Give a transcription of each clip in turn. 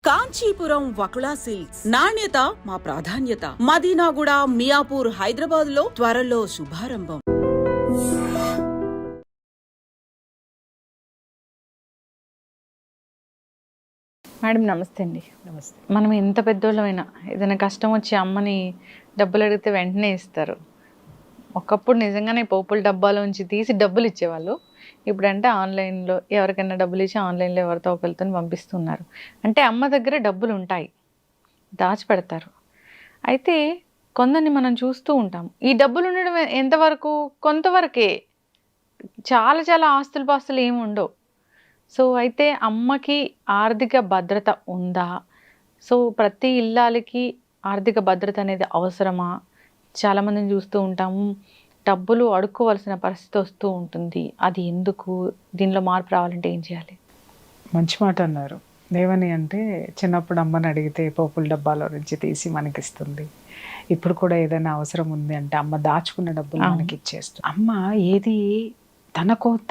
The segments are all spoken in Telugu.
కాంచీపురం వకుళా సిల్క్స్ నాణ్యత మా ప్రాధాన్యత. మదీనాగూడ, మియాపూర్, హైదరాబాద్ లో త్వరలో శుభారంభం. మేడం నమస్తే అండి. నమస్తే. మనం ఎంత పెద్దోళ్ళమైనా ఏదైనా కష్టం వచ్చి అమ్మని డబ్బులు అడిగితే వెంటనే ఇస్తారు. ఒకప్పుడు నిజంగానే పోపుల డబ్బాలోంచి తీసి డబ్బులు ఇచ్చేవాళ్ళు. ఇప్పుడంటే ఆన్లైన్లో ఎవరికైనా డబ్బులు ఇచ్చి ఆన్లైన్లో ఎవరితో ఒకరితో పంపిస్తున్నారు. అంటే అమ్మ దగ్గర డబ్బులు ఉంటాయి, దాచిపెడతారు. అయితే కొందరిని మనం చూస్తూ ఉంటాం. ఈ డబ్బులు ఉండడం ఎంతవరకు? కొంతవరకే. చాలా చాలా ఆస్తులు పాస్తులు ఏమి ఉండవు. సో అయితే అమ్మకి ఆర్థిక భద్రత ఉందా? సో ప్రతి ఇల్లాలకి ఆర్థిక భద్రత అనేది అవసరమా? చాలామందిని చూస్తూ ఉంటాము, డబ్బులు అడుక్కోవాల్సిన పరిస్థితి వస్తూ ఉంటుంది. అది ఎందుకు? దీనిలో మార్పు రావాలంటే ఏం చేయాలి? మంచి మాట అన్నారు. ఏమని అంటే, చిన్నప్పుడు అమ్మని అడిగితే పోపుల డబ్బాలో నుంచి తీసి మనకిస్తుంది. ఇప్పుడు కూడా ఏదైనా అవసరం ఉంది అంటే అమ్మ దాచుకున్న డబ్బులు మనకి ఇచ్చేస్తుంది. అమ్మ ఏది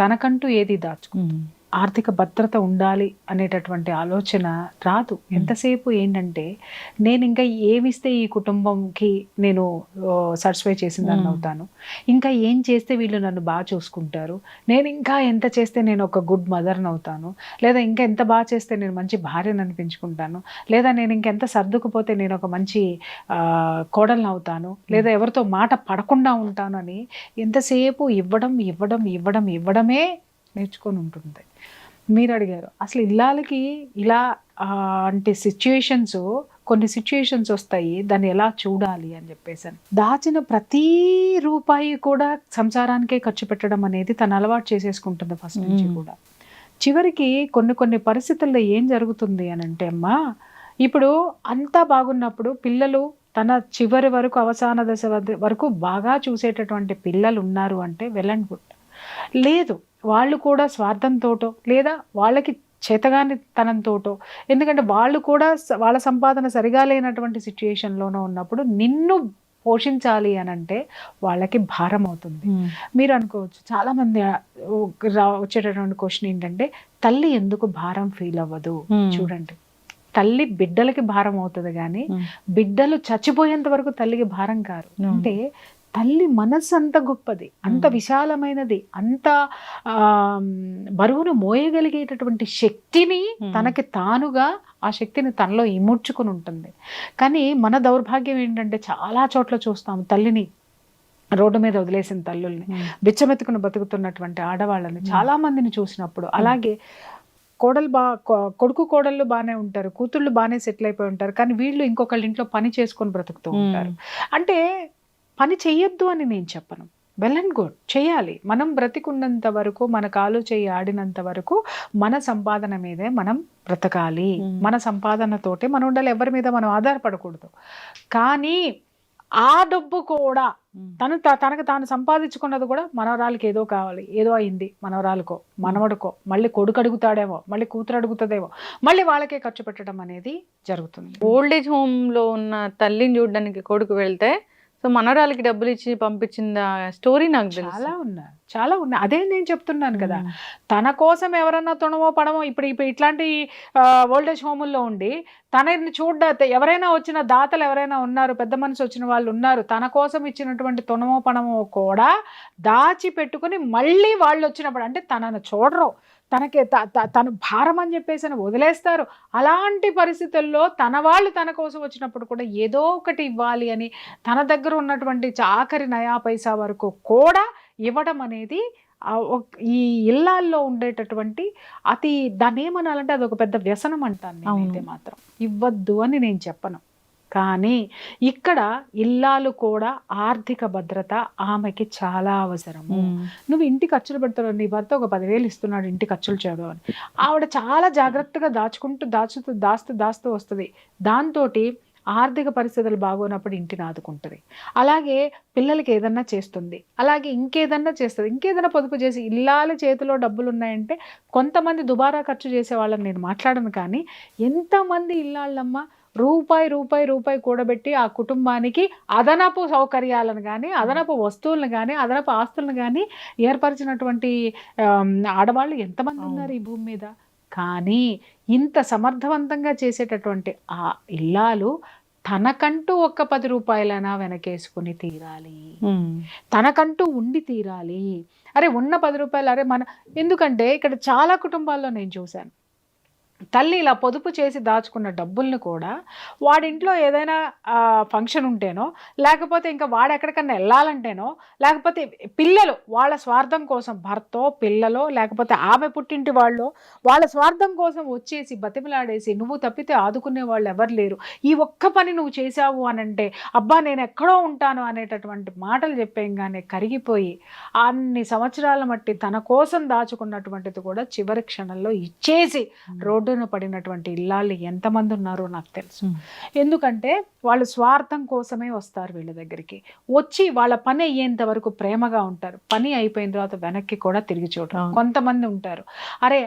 తనకంటూ ఏది దాచుకుంటుంది. ఆర్థిక భద్రత ఉండాలి అనేటటువంటి ఆలోచన రాదు. ఎంతసేపు ఏంటంటే, నేను ఇంకా ఏమిస్తే ఈ కుటుంబంకి నేను సాటిస్ఫై చేసిందని అవుతాను, ఇంకా ఏం చేస్తే వీళ్ళు నన్ను బాగా చూసుకుంటారు, నేను ఇంకా ఎంత చేస్తే నేను ఒక గుడ్ మదర్ని అవుతాను, లేదా ఇంకా ఎంత బాగా చేస్తే నేను మంచి భార్యను అనిపించుకుంటాను, లేదా నేను ఇంకెంత సర్దుకుపోతే నేను ఒక మంచి కోడల్ని అవుతాను, లేదా ఎవరితో మాట పడకుండా ఉంటాను అని ఎంతసేపు ఇవ్వడమే నేర్చుకొని ఉంటుంది. మీరు అడిగారు అసలు ఇల్లాలకి ఇలా అంటే కొన్ని సిచ్యుయేషన్స్ వస్తాయి, దాన్ని ఎలా చూడాలి అని చెప్పేసాను. దాచిన ప్రతి రూపాయి కూడా సంసారానికే ఖర్చు పెట్టడం అనేది తను అలవాటు చేసేసుకుంటుంది ఫస్ట్ నుంచి కూడా. చివరికి కొన్ని పరిస్థితుల్లో ఏం జరుగుతుంది అని అంటే, అమ్మా ఇప్పుడు అంతా బాగున్నప్పుడు పిల్లలు తన చివరి వరకు అవసాన దశ వరకు బాగా చూసేటటువంటి పిల్లలు ఉన్నారు అంటే వెల్ అండ్ గుడ్. లేదు, వాళ్ళు కూడా స్వార్థంతోటో లేదా వాళ్ళకి చేతగాని తనంతోటో, ఎందుకంటే వాళ్ళు కూడా వాళ్ళ సంపాదన సరిగా లేనటువంటి సిచ్యుయేషన్లోనో ఉన్నప్పుడు నిన్ను పోషించాలి అని అంటే వాళ్ళకి భారం అవుతుంది. మీరు అనుకోవచ్చు, చాలామంది వచ్చేటటువంటి క్వశ్చన్ ఏంటంటే, తల్లి ఎందుకు భారం ఫీల్ అవ్వదు? చూడండి, తల్లి బిడ్డలకి భారం అవుతుంది కానీ బిడ్డలు చచ్చిపోయేంత వరకు తల్లికి భారం కారు. అంటే తల్లి మనస్సు అంత గొప్పది, అంత విశాలమైనది, అంత బరువును మోయగలిగేటటువంటి శక్తిని తనకి తానుగా ఆ శక్తిని తనలో ఇముడ్చుకుని ఉంటుంది. కానీ మన దౌర్భాగ్యం ఏంటంటే, చాలా చోట్ల చూస్తాము తల్లిని రోడ్డు మీద వదిలేసిన తల్లుల్ని, బిచ్చమెత్తుకుని బతుకుతున్నటువంటి ఆడవాళ్ళని చాలా మందిని చూసినప్పుడు. అలాగే కొడుకు కోడళ్ళు బాగానే ఉంటారు, కూతుళ్ళు బాగానే సెటిల్ అయిపోయి ఉంటారు, కానీ వీళ్ళు ఇంకొకళ్ళ ఇంట్లో పని చేసుకొని బ్రతుకుతూ ఉంటారు. అంటే పని చెయ్యొద్దు అని నేను చెప్పను, వెల్ అండ్ గుడ్, చేయాలి. మనం బ్రతికున్నంత వరకు, మన కాలు చేయి ఆడినంత వరకు మన సంపాదన మీదే మనం బ్రతకాలి. మన సంపాదనతోటే మనం ఉండాలి, ఎవరి మీద మనం ఆధారపడకూడదు. కానీ ఆ డబ్బు కూడా తనకు తాను సంపాదించుకున్నది కూడా మనవరాలకి ఏదో కావాలి, ఏదో అయింది మనవరాలకో మనవడికో, మళ్ళీ కొడుకు అడుగుతాడేమో, మళ్ళీ కూతురు అడుగుతుందేమో, మళ్ళీ వాళ్ళకే ఖర్చు పెట్టడం అనేది జరుగుతుంది. ఓల్డేజ్ హోమ్లో ఉన్న తల్లిని చూడడానికి కొడుకు వెళ్తే సో మనవరాలకి డబ్బులు ఇచ్చి పంపించిన స్టోరీ నాకు చాలా ఉన్నాయి. అదే నేను చెప్తున్నాను కదా, తన కోసం ఎవరన్నా తుణమో పడమో, ఇప్పుడు ఇట్లాంటి ఓల్డేజ్ హోముల్లో ఉండి తనని ఎవరైనా వచ్చిన దాతలు ఎవరైనా ఉన్నారు, పెద్ద మనసు వచ్చిన వాళ్ళు ఉన్నారు, తన కోసం ఇచ్చినటువంటి తుణమో పడమో కూడా దాచి పెట్టుకుని మళ్ళీ వాళ్ళు వచ్చినప్పుడు అంటే తనను చూడరు, తను భారం అని చెప్పేసి వదిలేస్తారు. అలాంటి పరిస్థితుల్లో తన వాళ్ళు తన కోసం వచ్చినప్పుడు కూడా ఏదో ఒకటి ఇవ్వాలి అని తన దగ్గర ఉన్నటువంటి ఆఖరి నయా పైసా వరకు కూడా ఇవ్వడం అనేది ఈ ఇళ్ళల్లో ఉండేటటువంటి దాన్ని ఏమనాలంటే అది ఒక పెద్ద వ్యసనం అంటాను నేనైతే. మాత్రం ఇవ్వద్దు అని నేను చెప్పను, కానీ ఇక్కడ ఇల్లాలు కూడా ఆర్థిక భద్రత ఆమెకి చాలా అవసరము. నువ్వు ఇంటి ఖర్చులు పెడతావు, నీ భర్త ఒక 10,000 ఇస్తున్నాడు ఇంటి ఖర్చులు చేయడం అని, ఆవిడ చాలా జాగ్రత్తగా దాస్తూ వస్తుంది. దాంతో ఆర్థిక పరిస్థితులు బాగోనప్పుడు ఇంటిని ఆదుకుంటుంది, అలాగే పిల్లలకి ఏదన్నా చేస్తుంది, అలాగే ఇంకేదన్నా చేస్తుంది, ఇంకేదన్నా పొదుపు చేసి. ఇల్లాల చేతిలో డబ్బులు ఉన్నాయంటే కొంతమంది దుబారా ఖర్చు చేసే వాళ్ళని నేను మాట్లాడను, కానీ ఎంతమంది ఇల్లాళ్ళమ్మ రూపాయి కూడబెట్టి ఆ కుటుంబానికి అదనపు సౌకర్యాలను కానీ, అదనపు వస్తువులను కానీ, అదనపు ఆస్తులను కానీ ఏర్పరిచినటువంటి ఆడవాళ్ళు ఎంతమంది ఉన్నారు ఈ భూమి మీద? కానీ ఇంత సమర్థవంతంగా చేసేటటువంటి ఆ ఇల్లాలు తనకంటూ ఒక్క 10 రూపాయలైనా వెనకేసుకుని తీరాలి, తనకంటూ ఉండి తీరాలి. అరే ఉన్న 10 రూపాయలు అరే ఎందుకంటే ఇక్కడ చాలా కుటుంబాల్లో నేను చూశాను, తల్లి ఇలా పొదుపు చేసి దాచుకున్న డబ్బుల్ని కూడా వాడింట్లో ఏదైనా ఫంక్షన్ ఉంటేనో, లేకపోతే ఇంకా వాడు ఎక్కడికన్నా వెళ్ళాలంటేనో, లేకపోతే పిల్లలు వాళ్ళ స్వార్థం కోసం, భర్తో పిల్లలో లేకపోతే ఆమె పుట్టింటి వాళ్ళు వాళ్ళ స్వార్థం కోసం వచ్చేసి బతిమలాడేసి నువ్వు తప్పితే ఆదుకునే వాళ్ళు ఎవరు లేరు, ఈ ఒక్క పని నువ్వు చేశావు అనంటే అబ్బా నేను ఎక్కడో ఉంటాను అనేటటువంటి మాటలు చెప్పేయంగానే కరిగిపోయి అన్ని సంవత్సరాల మట్టి తన కోసం దాచుకున్నటువంటిది కూడా చివరి క్షణంలో ఇచ్చేసి రోడ్డున పడినటువంటి ఇల్లాళ్ళు ఎంతమంది ఉన్నారో నాకు తెలుసు. ఎందుకంటే వాళ్ళు స్వార్థం కోసమే వస్తారు వీళ్ళ దగ్గరికి, వచ్చి వాళ్ళ పని అయ్యేంత వరకు ప్రేమగా ఉంటారు, పని అయిపోయిన తర్వాత వెనక్కి కూడా తిరిగి చూడరు. కొంతమంది ఉంటారు, అరే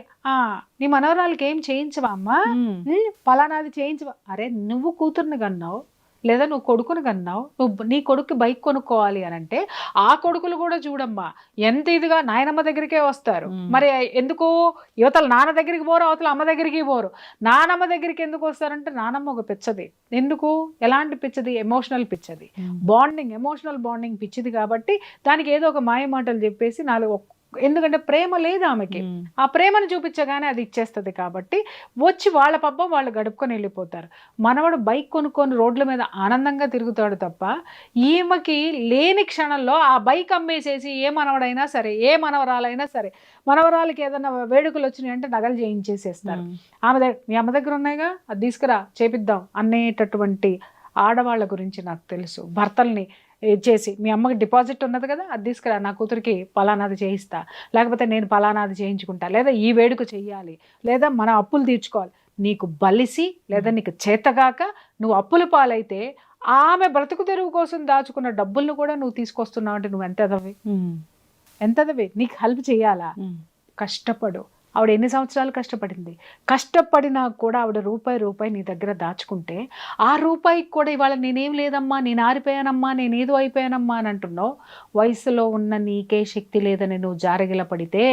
నీ మనవరాలకి ఏం చేయించవా అమ్మా, పలానాది చేయించవా, అరే నువ్వు కూతుర్ని కన్నావు లేదా నువ్వు కొడుకుని కన్నావు, నీ కొడుకు బైక్ కొనుక్కోవాలి అని అంటే ఆ కొడుకులు కూడా చూడమ్మా ఎంత ఇదిగా నాయనమ్మ దగ్గరికే వస్తారు. మరి ఎందుకు యువతలు నాన్న దగ్గరికి పోరు, అవతల అమ్మ దగ్గరికి పోరు. నానమ్మ దగ్గరికి ఎందుకు వస్తారంటే నానమ్మ ఒక పిచ్చది. ఎందుకు, ఎలాంటి పిచ్చది, ఎమోషనల్ పిచ్చది, బాండింగ్, ఎమోషనల్ బాండింగ్ పిచ్చిది. కాబట్టి దానికి ఏదో ఒక మాయ మాటలు చెప్పేసి ఎందుకంటే ప్రేమ లేదు ఆమెకి, ఆ ప్రేమను చూపించగానే అది ఇచ్చేస్తుంది. కాబట్టి వచ్చి వాళ్ళ పబ్బం వాళ్ళు గడుపుకొని వెళ్ళిపోతారు. మనవడు బైక్ కొనుక్కొని రోడ్ల మీద ఆనందంగా తిరుగుతాడు తప్ప ఈమెకి లేని క్షణంలో ఆ బైక్ అమ్మేసేసి ఏ మనవడైనా సరే, ఏ మనవరాలైనా సరే, మనవరాలకి ఏదైనా వేడుకలు వచ్చినాయి అంటే నగలు చేయించేసేస్తారు. మీ అమ్మ దగ్గర ఉన్నాయిగా అది తీసుకురా చేపిద్దాం అనేటటువంటి ఆడవాళ్ళ గురించి నాకు తెలుసు. భర్తల్ని చేసి మీ అమ్మకి డిపాజిట్ ఉన్నది కదా అది తీసుకురా, నా కూతురికి పలానాది చేయిస్తా, లేకపోతే నేను పలానాది చేయించుకుంటా, లేదా ఈ వేడుక చెయ్యాలి, లేదా మన అప్పులు తీర్చుకోవాలి. నీకు బలిసి లేదా నీకు చేతగాక నువ్వు అప్పుల పాలైతే ఆమె బ్రతుకు తెరువు కోసం దాచుకున్న డబ్బులను కూడా నువ్వు తీసుకొస్తున్నావు అంటే నువ్వు ఎంతదవి నీకు హెల్ప్ చేయాలా? కష్టపడు. ఆవిడ ఎన్ని సంవత్సరాలు కష్టపడింది, కష్టపడినా కూడా ఆవిడ రూపాయి నీ దగ్గర దాచుకుంటే ఆ రూపాయికి కూడా ఇవాళ నేనేం లేదమ్మా, నేను ఆరిపోయానమ్మా, నేను ఏదో అయిపోయానమ్మా అని అంటున్నావు. వయసులో ఉన్న నీకే శక్తి లేదని నువ్వు జారగిల పడితే,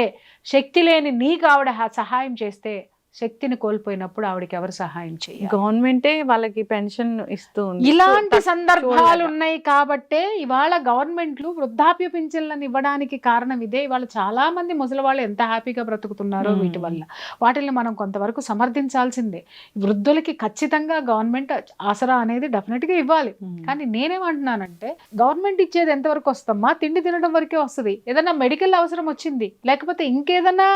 శక్తి లేని నీకు ఆవిడ సహాయం చేస్తే, శక్తిని కోల్పోయినప్పుడు ఆవిడకి ఎవరు సహాయం చేయాలి? గవర్నమెంటే వాళ్ళకి పెన్షన్ ఇస్తూ ఉంది. ఇలాంటి సందర్భాలు ఉన్నాయి కాబట్టే ఇవాళ గవర్నమెంట్లు వృద్ధాప్య పింఛన్లను ఇవ్వడానికి కారణం ఇదే. ఇవాళ చాలా మంది ముసలి వాళ్ళు ఎంత హ్యాపీగా బ్రతుకుతున్నారో వీటి వల్ల. వాటిని మనం కొంతవరకు సమర్థించాల్సిందే. వృద్ధులకి ఖచ్చితంగా గవర్నమెంట్ ఆసరా అనేది డెఫినెట్గా ఇవ్వాలి. కానీ నేనేమంటున్నానంటే గవర్నమెంట్ ఇచ్చేది ఎంతవరకు వస్తామా, తిండి తినడం వరకే వస్తుంది. ఏదైనా మెడికల్ అవసరం వచ్చింది, లేకపోతే ఇంకేదన్నా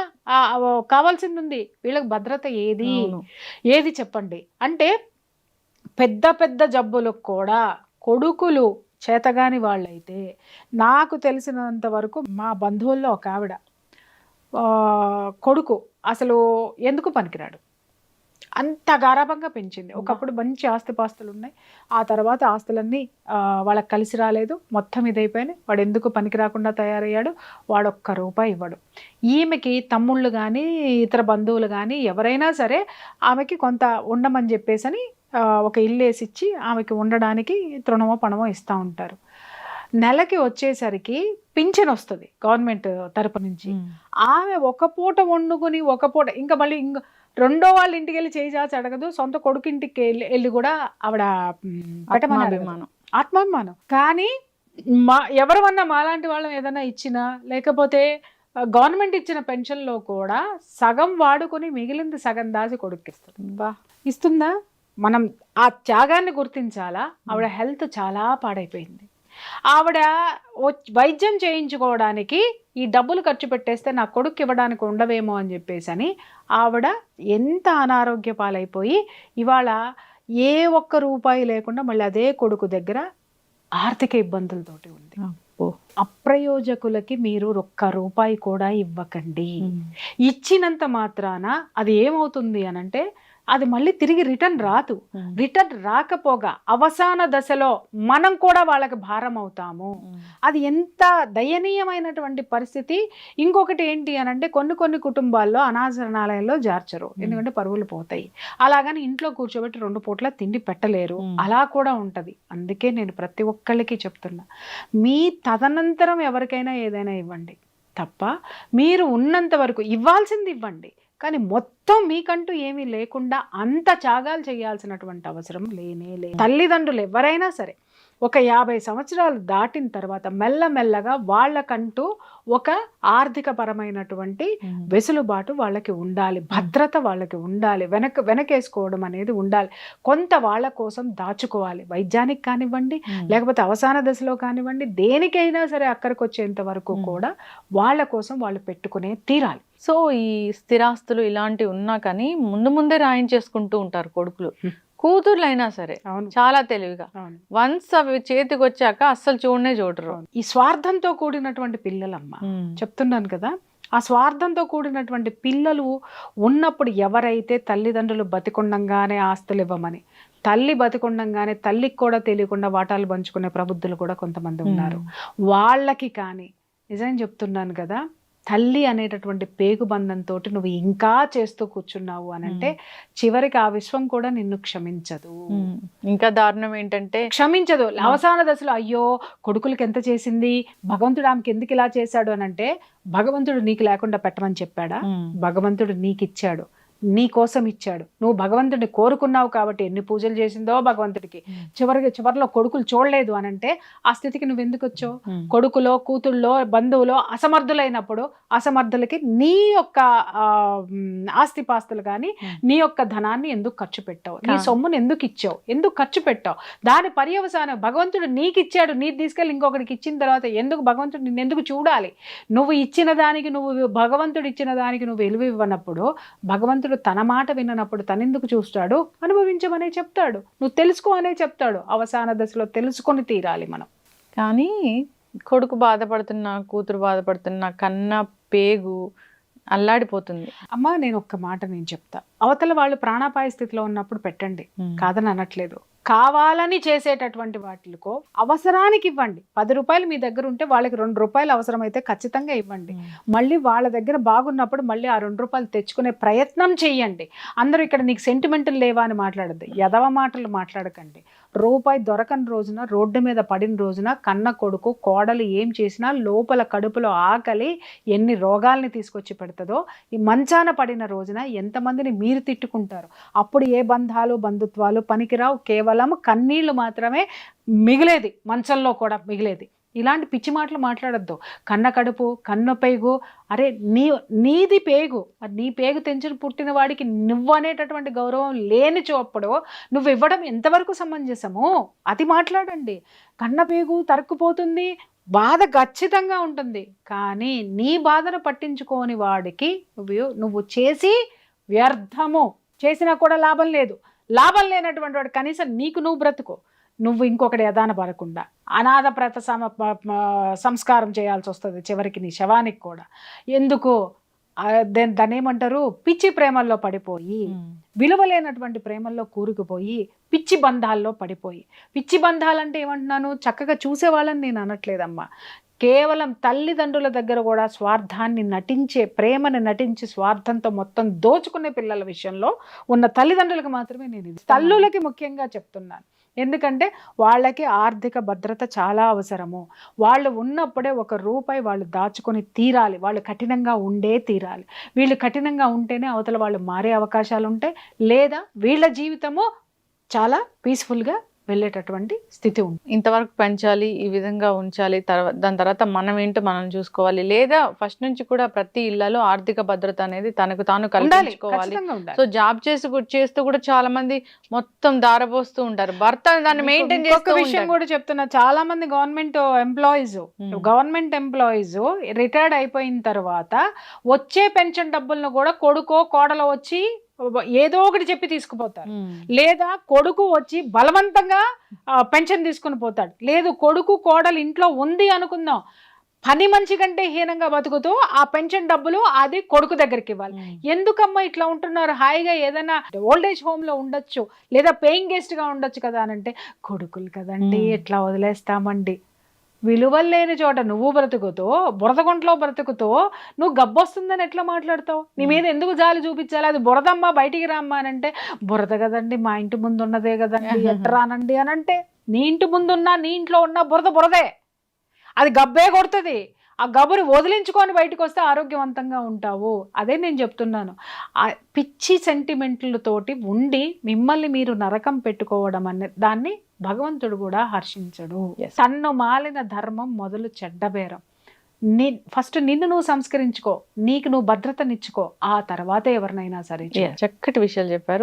కావాల్సింది ఉంది, వీళ్ళకి భద్రత ఏది చెప్పండి? అంటే పెద్ద పెద్ద జబ్బులకు కూడా కొడుకులు చేతగాని వాళ్ళైతే, నాకు తెలిసినంత వరకు మా బంధువుల్లో ఒక ఆవిడ కొడుకు అసలు ఎందుకు పనికిరాడు, అంత గారాభంగా పెంచింది. ఒకప్పుడు మంచి ఆస్తిపాస్తులు ఉన్నాయి, ఆ తర్వాత ఆస్తులన్నీ వాళ్ళకి కలిసి రాలేదు, మొత్తం ఇదైపోయినాయి. వాడు ఎందుకు పనికి రాకుండా తయారయ్యాడు, వాడు ఒక్క రూపాయి ఇవ్వడు. ఈమెకి తమ్ముళ్ళు కానీ ఇతర బంధువులు కానీ ఎవరైనా సరే ఆమెకి కొంత ఉండమని చెప్పేసి ఒక ఇల్లు వేసిచ్చి ఆమెకి ఉండడానికి తృణమో పణమో ఇస్తూ ఉంటారు. నెలకి వచ్చేసరికి పింఛన్ వస్తుంది గవర్నమెంట్ తరపు నుంచి. ఆమె ఒక పూట వండుకుని ఒక పూట ఇంకా మళ్ళీ రెండో వాళ్ళ ఇంటికి వెళ్ళి చేసి అడగదు, సొంత కొడుకు ఇంటికి వెళ్ళి కూడా ఆవిడ ఆత్మాభిమానం. కానీ ఎవరన్నా మాలాంటి వాళ్ళం ఏదైనా ఇచ్చినా, లేకపోతే గవర్నమెంట్ ఇచ్చిన పెన్షన్లో కూడా సగం వాడుకొని మిగిలింది సగం దాచి కొడుక్కిస్తుంది. ఇస్తుందా? మనం ఆ త్యాగాన్ని గుర్తించాలా. ఆవిడ హెల్త్ చాలా పాడైపోయింది. ఆవిడ వైద్యం చేయించుకోవడానికి ఈ డబ్బులు ఖర్చు పెట్టేస్తే నా కొడుకు ఇవ్వడానికి ఉండవేమో అని చెప్పేసి ఆవిడ ఎంత అనారోగ్య పాలైపోయి ఇవాళ ఏ ఒక్క రూపాయి లేకుండా మళ్ళీ అదే కొడుకు దగ్గర ఆర్థిక ఇబ్బందులతోటి ఉంది. అప్రయోజకులకి మీరు ఒక్క రూపాయి కూడా ఇవ్వకండి. ఇచ్చినంత మాత్రాన అది ఏమవుతుంది అనంటే అది మళ్ళీ తిరిగి రిటర్న్ రాదు. రిటర్న్ రాకపోగా అవసాన దశలో మనం కూడా వాళ్ళకి భారం అవుతాము. అది ఎంత దయనీయమైనటువంటి పరిస్థితి. ఇంకొకటి ఏంటి అనంటే కొన్ని కుటుంబాల్లో అనాథాలయాల్లో జార్చరు, ఎందుకంటే పరువులు పోతాయి. అలాగని ఇంట్లో కూర్చోబెట్టి 2 పూట్ల తిండి పెట్టలేరు, అలా కూడా ఉంటది. అందుకే నేను ప్రతి ఒక్కళ్ళకి చెప్తున్నా, మీ తదనంతరం ఎవరికైనా ఏదైనా ఇవ్వండి తప్ప మీరు ఉన్నంత వరకు ఇవ్వాల్సింది ఇవ్వండి. కానీ మొత్తం మీకంటూ ఏమీ లేకుండా అంత త్యాగాలు చేయాల్సినటువంటి అవసరం లేనే లేదు. తల్లిదండ్రులు ఎవరైనా సరే ఒక 50 సంవత్సరాలు దాటిన తర్వాత మెల్లమెల్లగా వాళ్ళకంటూ ఒక ఆర్థిక పరమైనటువంటి వెసులుబాటు వాళ్ళకి ఉండాలి, భద్రత వాళ్ళకి ఉండాలి, వెనకేసుకోవడం అనేది ఉండాలి. కొంత వాళ్ళ కోసం దాచుకోవాలి, వైద్యానికి కానివ్వండి, లేకపోతే అవసాన దశలో కానివ్వండి, దేనికైనా సరే అక్కడికి వచ్చేంత వరకు కూడా వాళ్ళ కోసం వాళ్ళు పెట్టుకునే తీరాలి. సో ఈ స్థిరాస్తులు ఇలాంటివి ఉన్నా కానీ ముందే రాయించేసుకుంటూ ఉంటారు కొడుకులు. కూతుర్లు అయినా సరే చాలా తెలివిగా వన్స్ అవి చేతికి వచ్చాక అస్సలు చూడరు. ఈ స్వార్థంతో కూడినటువంటి పిల్లలమ్మ, చెప్తున్నాను కదా, ఆ స్వార్థంతో కూడినటువంటి పిల్లలు ఉన్నప్పుడు ఎవరైతే తల్లిదండ్రులు బతికుండంగానే ఆస్తులు ఇవ్వమని, తల్లి బతికుండంగానే తల్లికి కూడా తెలియకుండా వాటాలు పంచుకునే ప్రబుద్ధులు కూడా కొంతమంది ఉన్నారు. వాళ్ళకి కానీ నిజం చెప్తున్నాను కదా, తల్లి అనేటటువంటి పేగుబంధంతో నువ్వు ఇంకా చేస్తూ కూర్చున్నావు అనంటే చివరికి ఆ విశ్వం కూడా నిన్ను క్షమించదు. ఇంకా దారుణం ఏంటంటే క్షమించదు. అవసాన దశలో అయ్యో కొడుకులకి ఎంత చేసింది, భగవంతుడు ఆమెకి ఎందుకు ఇలా చేశాడు అనంటే, భగవంతుడు నీకు లేకుండా పెట్టమని చెప్పాడా? భగవంతుడు నీకు ఇచ్చాడు, నీ కోసం ఇచ్చాడు. నువ్వు భగవంతుడిని కోరుకున్నావు కాబట్టి ఎన్ని పూజలు చేసిందో భగవంతుడికి. చివరిలో కొడుకులు చూడలేదు అనంటే ఆ స్థితికి నువ్వు ఎందుకు వచ్చావు? కొడుకులో కూతుళ్ళో బంధువులో అసమర్థులైనప్పుడు అసమర్థులకి నీ యొక్క ఆస్తిపాస్తులు కానీ నీ యొక్క ధనాన్ని ఎందుకు ఖర్చు పెట్టావు? నీ సొమ్మును ఎందుకు ఇచ్చావు? ఎందుకు ఖర్చు పెట్టావు? దాని పర్యవసానం భగవంతుడు నీకు ఇచ్చాడు, నీ తీసుకెళ్ళి ఇంకొకరికి ఇచ్చిన తర్వాత ఎందుకు భగవంతుడు నిన్ను ఎందుకు చూడాలి? నువ్వు ఇచ్చిన దానికి, నువ్వు భగవంతుడు ఇచ్చిన దానికి నువ్వు విలువ ఇవ్వనప్పుడు, భగవంతుడు తన మాట విన్నప్పుడు తనెందుకు చూస్తాడు? అనుభవించమనే చెప్తాడు, నువ్వు తెలుసుకో అనే చెప్తాడు. అవసాన దశలో తెలుసుకొని తీరాలి మనం. కానీ కొడుకు బాధపడుతున్నా, కూతురు బాధపడుతున్నా, కన్న పేగు అల్లాడిపోతుంది. అమ్మా నేను ఒక్క మాట నేను చెప్తా, అవతల వాళ్ళు ప్రాణాపాయ స్థితిలో ఉన్నప్పుడు పెట్టండి, కాదని అనట్లేదు. కావాలని చేసేటటువంటి వాటికో అవసరానికి ఇవ్వండి. 10 రూపాయలు మీ దగ్గర ఉంటే వాళ్ళకి 2 రూపాయలు అవసరమైతే ఖచ్చితంగా ఇవ్వండి. మళ్ళీ వాళ్ళ దగ్గర బాగున్నప్పుడు మళ్ళీ ఆ 2 రూపాయలు తెచ్చుకునే ప్రయత్నం చెయ్యండి. అందరూ ఇక్కడ నీకు సెంటిమెంటల్ లేవా అని మాట్లాడద్దు, ఎదవ మాటలు మాట్లాడకండి. రూపాయి దొరకని రోజున, రోడ్డు మీద పడిన రోజున కన్న కొడుకు కోడలు ఏం చేసినా లోపల కడుపులో ఆకలి ఎన్ని రోగాల్ని తీసుకొచ్చి పెడుతుందో, ఈ మంచాన పడిన రోజున ఎంతమందిని మీరు తిట్టుకుంటారు. అప్పుడు ఏ బంధాలు బంధుత్వాలు పనికిరావు, కేవలం కన్నీళ్లు మాత్రమే మిగిలేది, మంచంలో కూడా మిగిలేది. ఇలాంటి పిచ్చి మాటలు మాట్లాడద్దు. కన్న కడుపు, కన్ను పేగు, అరే నీది పేగు, నీ పేగు తెంచుని పుట్టిన వాడికి నువ్వు అనేటటువంటి గౌరవం లేని చోప్పుడు నువ్వు ఇవ్వడం ఎంతవరకు సమంజసము? అది మాట్లాడండి. కన్న పేగు తరుక్కుపోతుంది, బాధ ఖచ్చితంగా ఉంటుంది. కానీ నీ బాధను పట్టించుకోని వాడికి నువ్వు చేసి వ్యర్థము, చేసినా కూడా లాభం లేదు. లాభం లేనటువంటి వాడు కనీసం నీకు నువ్వు బ్రతుకు, నువ్వు ఇంకొకటి యదాన పడకుండా అనాథ ప్రత సంస్కారం చేయాల్సి వస్తుంది చివరికి నీ శవానికి కూడా. ఎందుకు? దాన్ని ఏమంటారు, పిచ్చి ప్రేమల్లో పడిపోయి, విలువలేనటువంటి ప్రేమల్లో కూరుకుపోయి, పిచ్చి బంధాల్లో పడిపోయి. పిచ్చి బంధాలంటే ఏమంటున్నాను, చక్కగా చూసేవాళ్ళని నేను అనట్లేదమ్మా. కేవలం తల్లిదండ్రుల దగ్గర కూడా స్వార్థాన్ని నటించే, ప్రేమను నటించి స్వార్థంతో మొత్తం దోచుకునే పిల్లల విషయంలో ఉన్న తల్లిదండ్రులకు మాత్రమే నేను ఇది, తల్లులకి ముఖ్యంగా చెప్తున్నాను. ఎందుకంటే వాళ్ళకి ఆర్థిక భద్రత చాలా అవసరము. వాళ్ళు ఉన్నప్పుడే 1 రూపాయి వాళ్ళు దాచుకొని తీరాలి, వాళ్ళు కఠినంగా ఉండే తీరాలి. వీళ్ళు కఠినంగా ఉంటేనే అవతల వాళ్ళు మారే అవకాశాలు ఉంటాయి, లేదా వీళ్ళ జీవితము చాలా పీస్ఫుల్గా వెళ్ళేటటువంటి స్థితి ఉంది. ఇంతవరకు పెంచాలి, ఈ విధంగా ఉంచాలి, దాని తర్వాత మనం ఏంటో మనం చూసుకోవాలి. లేదా ఫస్ట్ నుంచి కూడా ప్రతి ఇళ్లలో ఆర్థిక భద్రత అనేది తనకు తాను కల్పించుకోవాలి. సో జాబ్ చేస్తూ కూడా చాలా మంది మొత్తం దారపోస్తూ ఉంటారు, భర్త దాన్ని మెయింటైన్ చేస్తూ. విషయం కూడా చెప్తున్నా, చాలా మంది గవర్నమెంట్ ఎంప్లాయీస్ రిటైర్డ్ అయిపోయిన తర్వాత వచ్చే పెన్షన్ డబ్బులను కూడా కొడుకో కోడలో వచ్చి ఏదో ఒకటి చెప్పి తీసుకుపోతారు. లేదా కొడుకు వచ్చి బలవంతంగా పెన్షన్ తీసుకుని పోతాడు. లేదు కొడుకు కోడలు ఇంట్లో ఉంది అనుకుందాం, పని మనిషి కంటే హీనంగా బతుకుతూ ఆ పెన్షన్ డబ్బులు అది కొడుకు దగ్గరికి ఇవ్వాలి. ఎందుకమ్మా ఇట్లా ఉంటున్నారు? హాయిగా ఏదైనా ఓల్డేజ్ హోమ్ లో ఉండొచ్చు, లేదా పేయింగ్ గెస్ట్ గా ఉండొచ్చు కదా అని అంటే, కొడుకులు కదండి ఎట్లా వదిలేస్తామండి. విలువలు లేని చోట నువ్వు బ్రతుకుతూ, బురదగుంట్లో బ్రతుకుతూ నువ్వు గబ్బొస్తుందని ఎట్లా మాట్లాడతావు? నీ మీద ఎందుకు జాలి చూపించాలి? అది బురదమ్మా బయటికి రామ్మా అని అంటే, బురద కదండి మా ఇంటి ముందు ఉన్నదే కదండి ఎట్రానండి అని అంటే, నీ ఇంటి ముందున్నా నీ ఇంట్లో ఉన్న బురదే, అది గబ్బే కొడుతుంది. ఆ గబురు వదిలించుకొని బయటకు వస్తే ఆరోగ్యవంతంగా ఉంటావు. అదే నేను చెప్తున్నాను. ఆ పిచ్చి సెంటిమెంట్లతోటి ఉండి మిమ్మల్ని మీరు నరకం పెట్టుకోవడం అనే దాన్ని భగవంతుడు కూడా హర్షించడు. తన్ను మాలిన ధర్మం మొదలు చెడ్డబేరం. ఫస్ట్ నిన్ను నువ్వు సంస్కరించుకో, నీకు నువ్వు భద్రతనిచ్చుకో, ఆ తర్వాత ఎవరినైనా సరే. చక్కటి విషయాలు చెప్పారు.